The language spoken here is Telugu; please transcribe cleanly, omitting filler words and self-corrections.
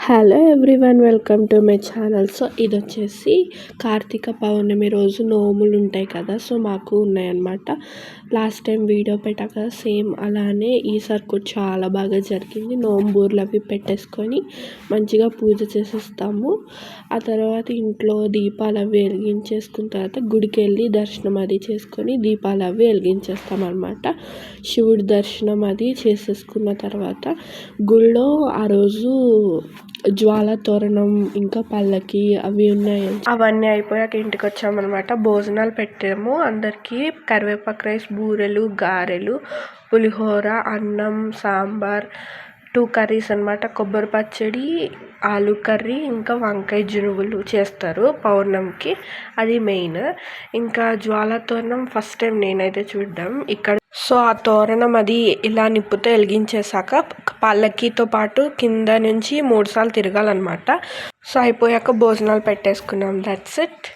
Hello everyone, welcome to my channel. So ఇది వచ్చేసి కార్తీక పౌర్ణమి రోజు నోములు ఉంటాయి కదా. సో మాకు ఉన్నాయన్నమాట. లాస్ట్ టైం వీడియో పెట్టాక సేమ్ అలానే ఈసారి కూడా చాలా బాగా జరిగింది. నోంబూర్లు అవి పెట్టేసుకొని మంచిగా పూజ చేసేస్తాము. ఆ తర్వాత ఇంట్లో దీపాలు అవి వెలిగించేసుకున్న తర్వాత గుడికి వెళ్ళి దర్శనం అది చేసుకొని దీపాలు అవి వెలిగించేస్తాం అనమాట. శివుడి దర్శనం అది చేసేసుకున్న తర్వాత గుళ్ళో ఆ రోజు జ్వాల తోరణం ఇంకా పల్లకి అవి ఉన్నాయి. అవన్నీ అయిపోయాక ఇంటికి వచ్చామన్నమాట. భోజనాలు పెట్టాము అందరికీ. కరివేపాకు రైస్, బూరెలు, గారెలు, పులిహోర, అన్నం, సాంబార్, 2 కర్రీస్ అనమాట. కొబ్బరి పచ్చడి, ఆలు కర్రీ, ఇంకా వంకాయ జునుగులు చేస్తారు పౌర్ణమికి. అది మెయిన్. ఇంకా జ్వాల తోరణం ఫస్ట్ టైం నేనైతే చూడడం ఇక్కడ. సో ఆ తోరణం అది ఇలా నిప్పుతో వెలిగించేసాక పల్లకీతో పాటు కింద నుంచి 3 సార్లు తిరగాలన్నమాట. సో అయిపోయాక భోజనాలు పెట్టేసుకున్నాం. That's it.